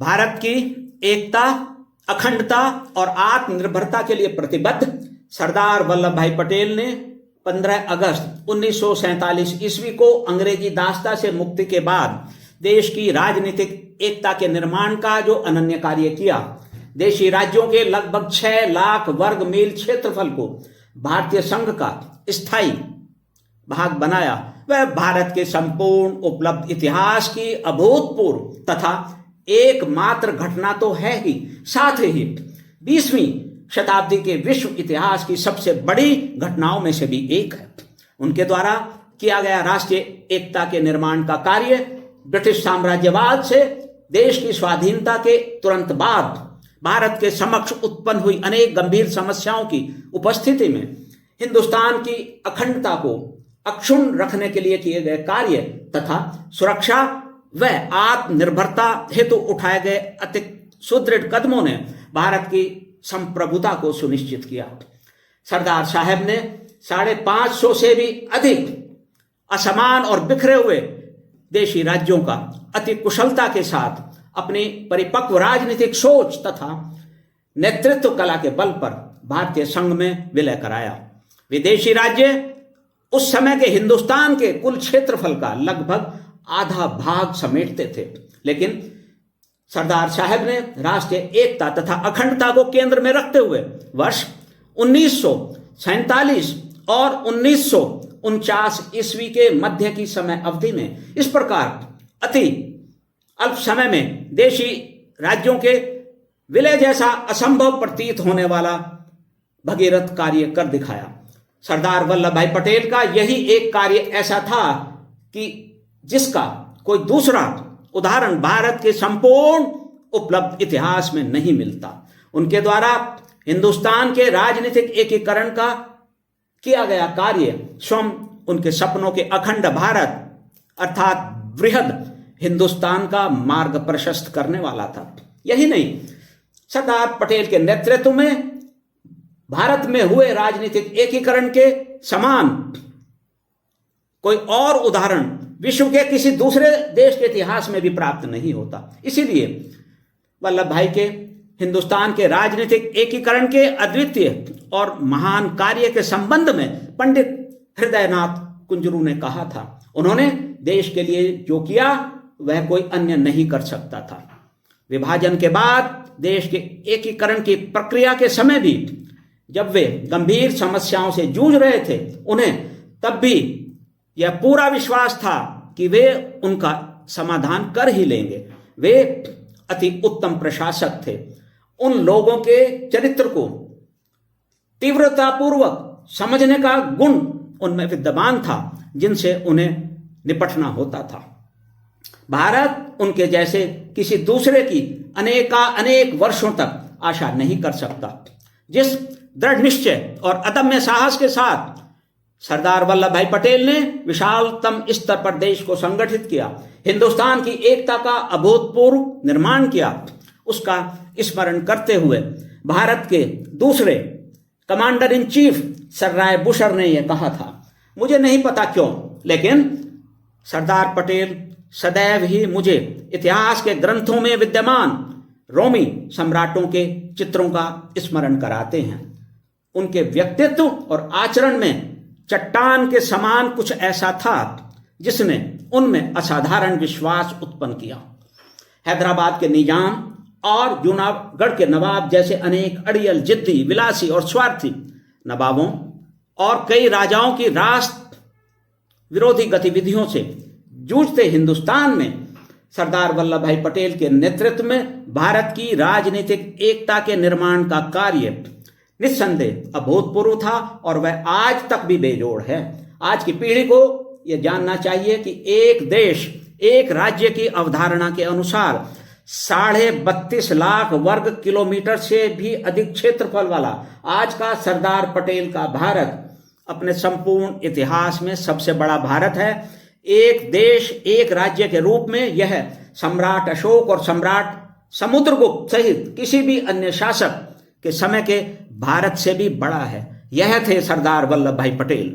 भारत की एकता, अखंडता और आत्मनिर्भरता के लिए प्रतिबद्ध सरदार वल्लभ भाई पटेल ने 15 अगस्त 1947 ईस्वी को अंग्रेजी दासता से मुक्ति के बाद देश की राजनीतिक एकता के निर्माण का जो अनन्य कार्य किया, देशी राज्यों के लगभग 6 लाख वर्ग मील क्षेत्रफल को भारतीय संघ का स्थायी भाग बनाया, वह भारत के संपूर्ण उपलब्ध इतिहास की अभूतपूर्व तथा एकमात्र घटना तो है ही, साथ ही 20वीं शताब्दी के विश्व इतिहास की सबसे बड़ी घटनाओं में से भी एक है। उनके द्वारा किया गया राष्ट्रीय एकता के निर्माण का कार्य ब्रिटिश साम्राज्यवाद से देश की स्वाधीनता के तुरंत बाद भारत के समक्ष उत्पन्न हुई अनेक गंभीर समस्याओं की उपस्थिति में हिंदुस्तान की अखंडता को अक्षुण्ण रखने के लिए किए गए कार्य तथा सुरक्षा व आत्मनिर्भरता हेतु उठाए गए अति सुदृढ़ कदमों ने भारत की संप्रभुता को सुनिश्चित किया। सरदार साहब ने 550 से भी अधिक असमान और बिखरे हुए देशी राज्यों का अति कुशलता के साथ अपनी परिपक्व राजनीतिक सोच तथा नेतृत्व कला के बल पर भारतीय संघ में विलय कराया। विदेशी राज्य उस समय के हिंदुस्तान के कुल क्षेत्रफल का लगभग आधा भाग समेटते थे, लेकिन सरदार साहब ने राष्ट्रीय एकता तथा अखंडता को केंद्र में रखते हुए वर्ष 1947 और 1949 ईस्वी के मध्य की समय अवधि में इस प्रकार अति अल्प समय में देशी राज्यों के विलय जैसा असंभव प्रतीत होने वाला भगीरथ कार्य कर दिखाया। सरदार वल्लभ भाई पटेल का यही एक कार्य ऐसा था कि जिसका कोई दूसरा उदाहरण भारत के संपूर्ण उपलब्ध इतिहास में नहीं मिलता। उनके द्वारा हिंदुस्तान के राजनीतिक एकीकरण का किया गया कार्य स्वयं उनके सपनों के अखंड भारत अर्थात बृहद हिंदुस्तान का मार्ग प्रशस्त करने वाला था। यही नहीं, सरदार पटेल के नेतृत्व में भारत में हुए राजनीतिक एकीकरण के समान कोई और उदाहरण विश्व के किसी दूसरे देश के इतिहास में भी प्राप्त नहीं होता। इसीलिए वल्लभ भाई के हिंदुस्तान के राजनीतिक एकीकरण के अद्वितीय और महान कार्य के संबंध में पंडित हृदयनाथ कुंजरू ने कहा था, उन्होंने देश के लिए जो किया वह कोई अन्य नहीं कर सकता था। विभाजन के बाद देश के एकीकरण की प्रक्रिया के समय भी जब वे गंभीर समस्याओं से जूझ रहे थे, उन्हें तब भी यह पूरा विश्वास था कि वे उनका समाधान कर ही लेंगे। वे अति उत्तम प्रशासक थे। उन लोगों के चरित्र को तीव्रतापूर्वक समझने का गुण उनमें विद्यमान था जिनसे उन्हें निपटना होता था। भारत उनके जैसे किसी दूसरे की अनेक वर्षों तक आशा नहीं कर सकता। जिस दृढ़ निश्चय और अदम्य साहस के साथ सरदार वल्लभ भाई पटेल ने विशालतम स्तर पर देश को संगठित किया, हिंदुस्तान की एकता का अभूतपूर्व निर्माण किया, उसका स्मरण करते हुए भारत के दूसरे commander in chief sir Roy Bucher ने यह कहा था, मुझे नहीं पता क्यों, लेकिन सरदार पटेल सदैव ही मुझे इतिहास के ग्रंथों में विद्यमान रोमी सम्राटों के चित्रों का स्मरण कराते हैं। उनके व्यक्तित्व और आचरण में चट्टान के समान कुछ ऐसा था जिसने उनमें असाधारण विश्वास उत्पन्न किया। हैदराबाद के निजाम और जूनागढ़ के नवाब जैसे अनेक अड़ियल, जिद्दी, विलासी और स्वार्थी नवाबों और कई राजाओं की राष्ट्र विरोधी गतिविधियों से जूझते हिंदुस्तान में सरदार वल्लभ भाई पटेल के नेतृत्व में भारत की राजनीतिक एकता के निर्माण का कार्य निस्संदेह अभूतपूर्व था और वह आज तक भी बेजोड़ है। आज की पीढ़ी को यह जानना चाहिए कि एक देश एक राज्य की अवधारणा के अनुसार 32.5 लाख वर्ग किलोमीटर से भी अधिक क्षेत्रफल वाला आज का सरदार पटेल का भारत अपने संपूर्ण इतिहास में सबसे बड़ा भारत है। एक देश एक राज्य के रूप में यह सम्राट अशोक और सम्राट समुद्रगुप्त सहित किसी भी अन्य शासक के समय के भारत से भी बड़ा है। यह थे सरदार वल्लभ भाई पटेल।